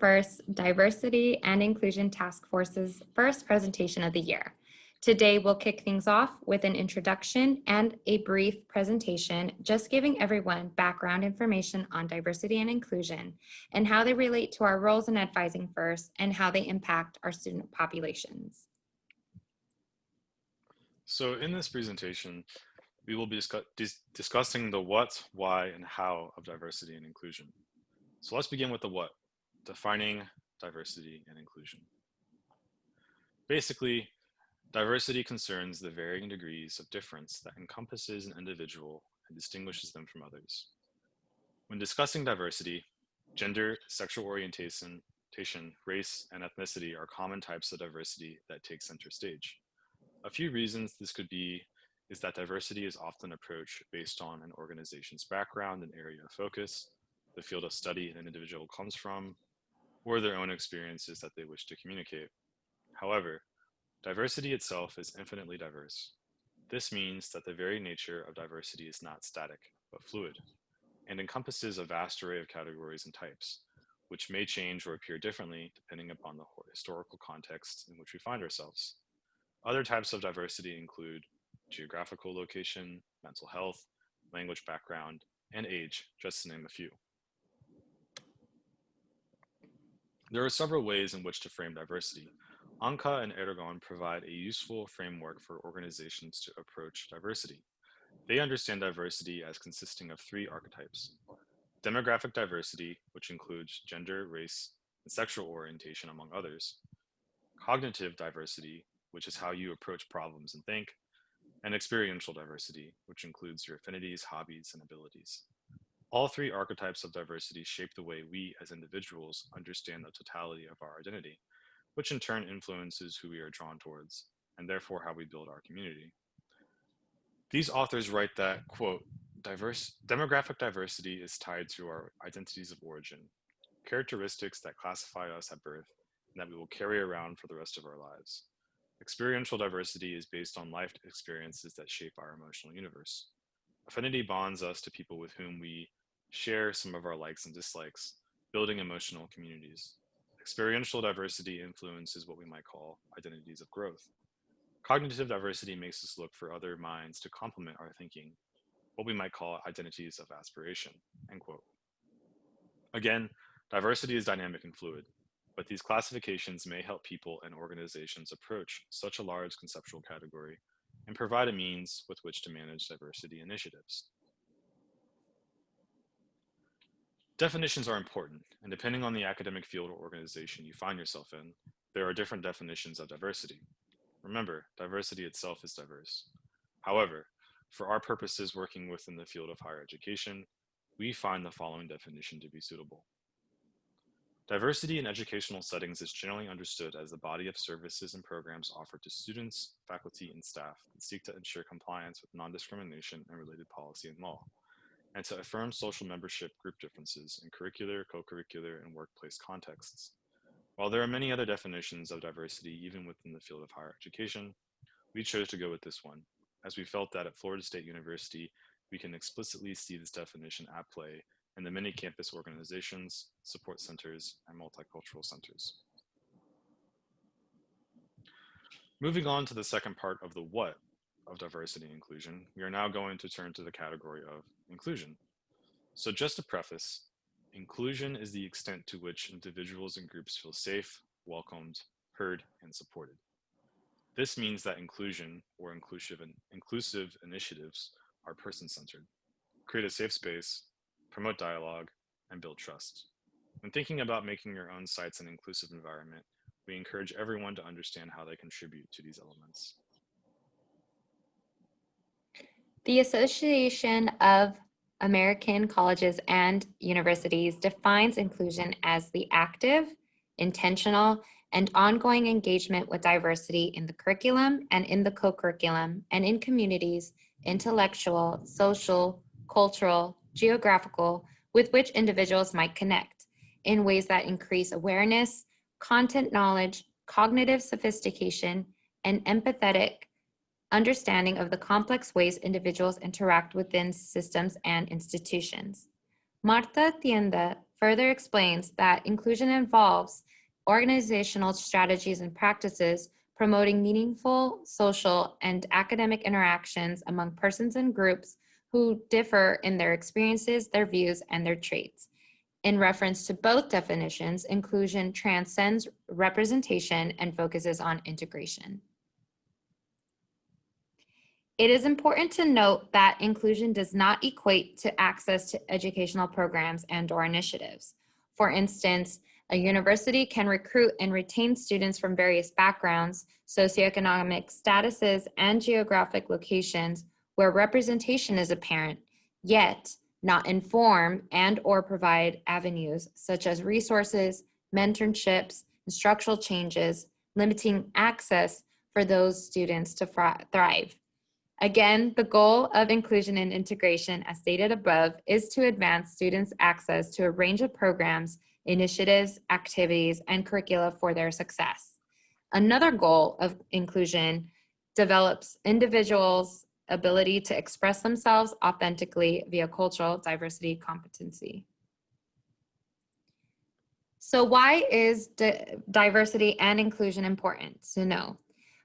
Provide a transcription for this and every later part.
21st Diversity and Inclusion Task Force's first presentation of the year. Today, we'll kick things off with an introduction and a brief presentation, just giving everyone background information on diversity and inclusion and how they relate to our roles in advising FIRST and how they impact our student populations. So in this presentation, we will be discussing the what, why, and how of diversity and inclusion. So let's begin with the what, defining diversity and inclusion. Basically, diversity concerns the varying degrees of difference that encompasses an individual and distinguishes them from others. When discussing diversity, gender, sexual orientation, race, and ethnicity are common types of diversity that take center stage. A few reasons this could be is that diversity is often approached based on an organization's background and area of focus, the field of study an individual comes from, or their own experiences that they wish to communicate. However, diversity itself is infinitely diverse. This means that the very nature of diversity is not static, but fluid, and encompasses a vast array of categories and types, which may change or appear differently depending upon the historical context in which we find ourselves. Other types of diversity include geographical location, mental health, language background, and age, just to name a few. There are several ways in which to frame diversity. Anka and Erdogan provide a useful framework for organizations to approach diversity. They understand diversity as consisting of three archetypes: demographic diversity, which includes gender, race, and sexual orientation, among others; cognitive diversity, which is how you approach problems and think; and experiential diversity, which includes your affinities, hobbies, and abilities. All three archetypes of diversity shape the way we as individuals understand the totality of our identity, which in turn influences who we are drawn towards, and therefore how we build our community. These authors write that, quote, demographic diversity is tied to our identities of origin, characteristics that classify us at birth and that we will carry around for the rest of our lives. Experiential diversity is based on life experiences that shape our emotional universe. Affinity bonds us to people with whom we share some of our likes and dislikes, building emotional communities. Experiential diversity influences what we might call identities of growth. Cognitive diversity makes us look for other minds to complement our thinking, what we might call identities of aspiration, end quote. Again, diversity is dynamic and fluid, but these classifications may help people and organizations approach such a large conceptual category and provide a means with which to manage diversity initiatives. Definitions are important, and depending on the academic field or organization you find yourself in, there are different definitions of diversity. Remember, diversity itself is diverse. However, for our purposes working within the field of higher education, we find the following definition to be suitable. Diversity in educational settings is generally understood as the body of services and programs offered to students, faculty, and staff that seek to ensure compliance with non-discrimination and related policy and law, and to affirm social membership group differences in curricular, co-curricular, and workplace contexts. While there are many other definitions of diversity even within the field of higher education, we chose to go with this one, as we felt that at Florida State University, we can explicitly see this definition at play in the many campus organizations, support centers, and multicultural centers. Moving on to the second part of the what of diversity and inclusion, we are now going to turn to the category of inclusion. So just to preface, inclusion is the extent to which individuals and groups feel safe, welcomed, heard, and supported. This means that inclusion or inclusive initiatives are person-centered, create a safe space, promote dialogue, and build trust. When thinking about making your own sites an inclusive environment, we encourage everyone to understand how they contribute to these elements. The Association of American Colleges and Universities defines inclusion as the active, intentional, and ongoing engagement with diversity in the curriculum and in the co-curriculum and in communities, intellectual, social, cultural, geographical, with which individuals might connect in ways that increase awareness, content knowledge, cognitive sophistication, and empathetic understanding of the complex ways individuals interact within systems and institutions. Marta Tienda further explains that inclusion involves organizational strategies and practices promoting meaningful social and academic interactions among persons and groups who differ in their experiences, their views, and their traits. In reference to both definitions, inclusion transcends representation and focuses on integration. It is important to note that inclusion does not equate to access to educational programs and/or initiatives. For instance, a university can recruit and retain students from various backgrounds, socioeconomic statuses, and geographic locations where representation is apparent, yet not inform and/or provide avenues such as resources, mentorships, and structural changes, limiting access for those students to thrive. Again, the goal of inclusion and integration, as stated above, is to advance students' access to a range of programs, initiatives, activities, and curricula for their success. Another goal of inclusion develops individuals' ability to express themselves authentically via cultural diversity competency. So why is diversity and inclusion important to know?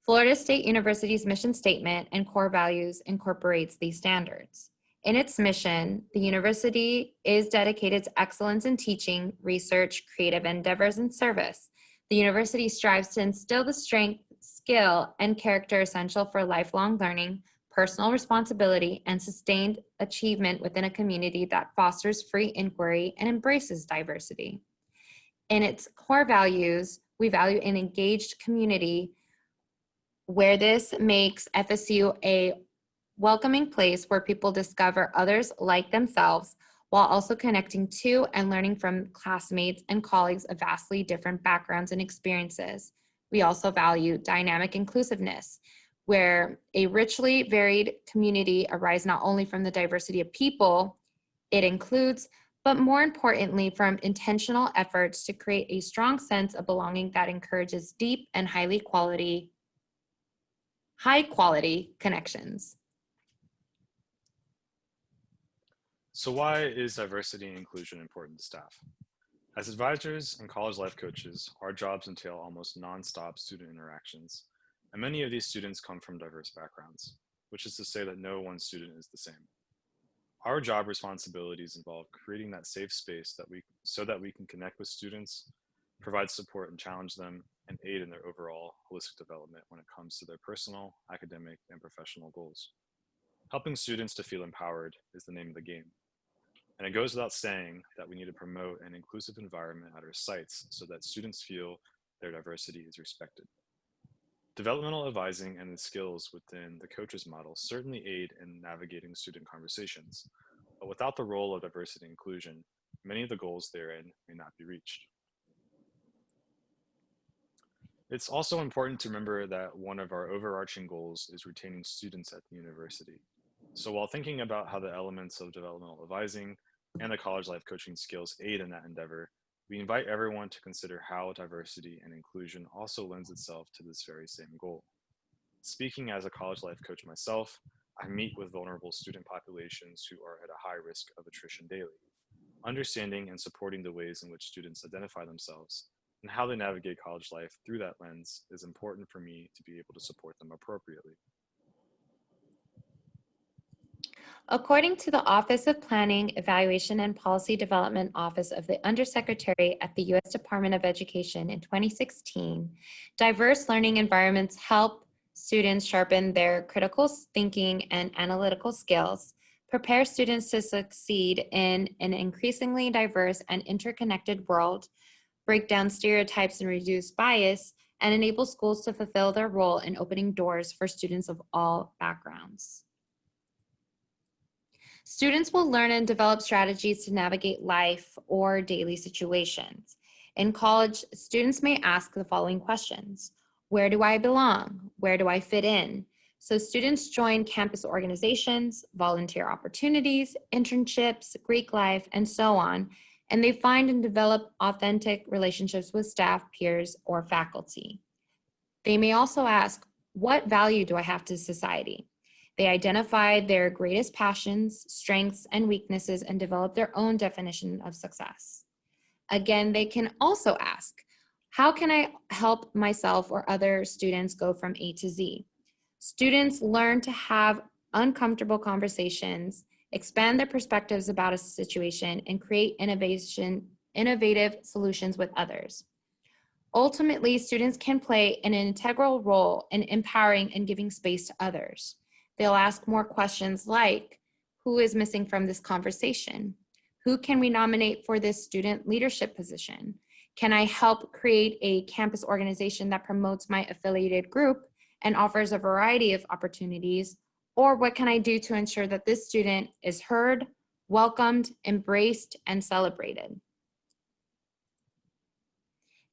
Florida State University's mission statement and core values incorporates these standards. In its mission, the university is dedicated to excellence in teaching, research, creative endeavors, and service. The university strives to instill the strength, skill, and character essential for lifelong learning, personal responsibility, and sustained achievement within a community that fosters free inquiry and embraces diversity. In its core values, we value an engaged community where this makes FSU a welcoming place where people discover others like themselves while also connecting to and learning from classmates and colleagues of vastly different backgrounds and experiences. We also value dynamic inclusiveness, where a richly varied community arises not only from the diversity of people it includes, but more importantly, from intentional efforts to create a strong sense of belonging that encourages deep and high quality connections. So why is diversity and inclusion important to staff? As advisors and college life coaches, our jobs entail almost nonstop student interactions, and many of these students come from diverse backgrounds, which is to say that no one student is the same. Our job responsibilities involve creating that safe space so that we can connect with students, provide support and challenge them, and aid in their overall holistic development when it comes to their personal, academic, and professional goals. Helping students to feel empowered is the name of the game. And it goes without saying that we need to promote an inclusive environment at our sites so that students feel their diversity is respected. Developmental advising and the skills within the coaches model certainly aid in navigating student conversations, but without the role of diversity and inclusion, many of the goals therein may not be reached. It's also important to remember that one of our overarching goals is retaining students at the university. So while thinking about how the elements of developmental advising and the college life coaching skills aid in that endeavor, we invite everyone to consider how diversity and inclusion also lends itself to this very same goal. Speaking as a college life coach myself, I meet with vulnerable student populations who are at a high risk of attrition daily. Understanding and supporting the ways in which students identify themselves and how they navigate college life through that lens is important for me to be able to support them appropriately. According to the Office of Planning, Evaluation, and Policy Development Office of the Undersecretary at the U.S. Department of Education in 2016, diverse learning environments help students sharpen their critical thinking and analytical skills, prepare students to succeed in an increasingly diverse and interconnected world, break down stereotypes and reduce bias, and enable schools to fulfill their role in opening doors for students of all backgrounds. Students will learn and develop strategies to navigate life or daily situations. In college, students may ask the following questions. Where do I belong? Where do I fit in? So students join campus organizations, volunteer opportunities, internships, Greek life, and so on, and they find and develop authentic relationships with staff, peers, or faculty. They may also ask, what value do I have to society? They identify their greatest passions, strengths, and weaknesses and develop their own definition of success. Again, they can also ask, how can I help myself or other students go from A to Z? Students learn to have uncomfortable conversations, expand their perspectives about a situation, and create innovative solutions with others. Ultimately, students can play an integral role in empowering and giving space to others. They'll ask more questions like, who is missing from this conversation? Who can we nominate for this student leadership position? Can I help create a campus organization that promotes my affiliated group and offers a variety of opportunities? Or what can I do to ensure that this student is heard, welcomed, embraced, and celebrated?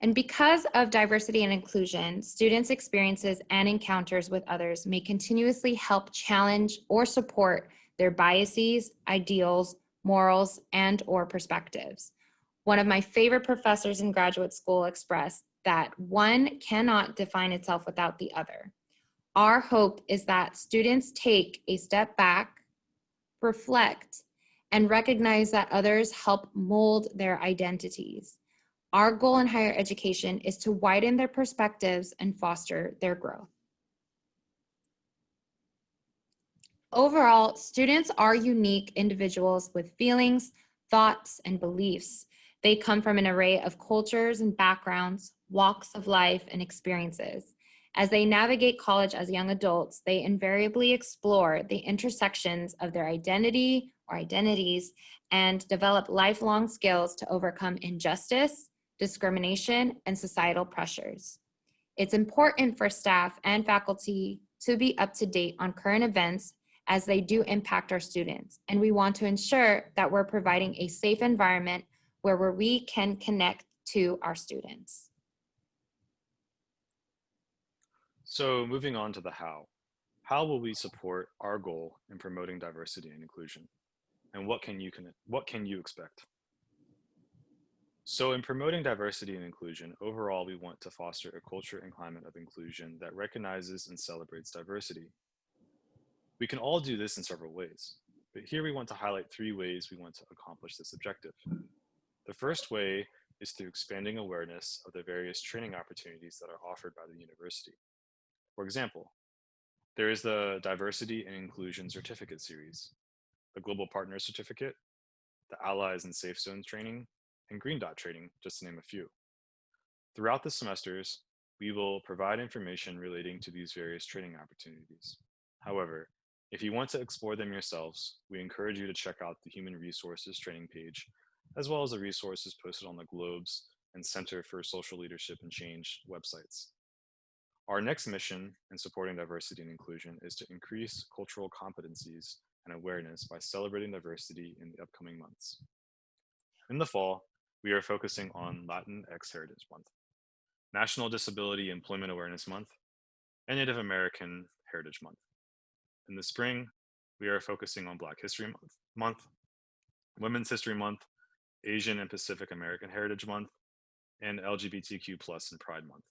And because of diversity and inclusion, students' experiences and encounters with others may continuously help challenge or support their biases, ideals, morals, and/or perspectives. One of my favorite professors in graduate school expressed that one cannot define itself without the other. Our hope is that students take a step back, reflect, and recognize that others help mold their identities. Our goal in higher education is to widen their perspectives and foster their growth. Overall, students are unique individuals with feelings, thoughts, and beliefs. They come from an array of cultures and backgrounds, walks of life, and experiences. As they navigate college as young adults, they invariably explore the intersections of their identity or identities and develop lifelong skills to overcome injustice, discrimination, and societal pressures. It's important for staff and faculty to be up to date on current events as they do impact our students. And we want to ensure that we're providing a safe environment where we can connect to our students. So moving on to the how. How will we support our goal in promoting diversity and inclusion? And what can you expect? So in promoting diversity and inclusion, overall, we want to foster a culture and climate of inclusion that recognizes and celebrates diversity. We can all do this in several ways, but here we want to highlight 3 ways we want to accomplish this objective. The first way is through expanding awareness of the various training opportunities that are offered by the university. For example, there is the Diversity and Inclusion Certificate Series, the Global Partner Certificate, the Allies and Safe Zones training, and Green Dot training, just to name a few. Throughout the semesters, we will provide information relating to these various training opportunities. However, if you want to explore them yourselves, we encourage you to check out the Human Resources training page, as well as the resources posted on the Globes and Center for Social Leadership and Change websites. Our next mission in supporting diversity and inclusion is to increase cultural competencies and awareness by celebrating diversity in the upcoming months. In the fall, we are focusing on Latinx Heritage Month, National Disability Employment Awareness Month, and Native American Heritage Month. In the spring, we are focusing on Black History Month, Women's History Month, Asian and Pacific American Heritage Month, and LGBTQ+ and Pride Month.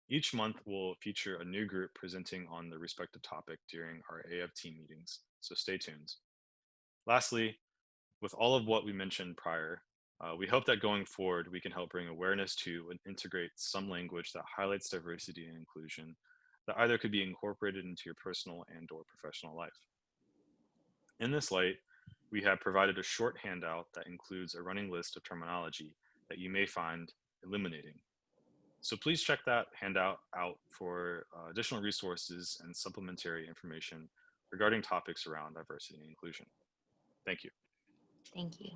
Each month will feature a new group presenting on the respective topic during our AFT meetings, so stay tuned. Lastly, with all of what we mentioned prior, we hope that going forward, we can help bring awareness to and integrate some language that highlights diversity and inclusion that either could be incorporated into your personal and/or professional life. In this light, we have provided a short handout that includes a running list of terminology that you may find illuminating. So please check that handout out for additional resources and supplementary information regarding topics around diversity and inclusion. Thank you. Thank you.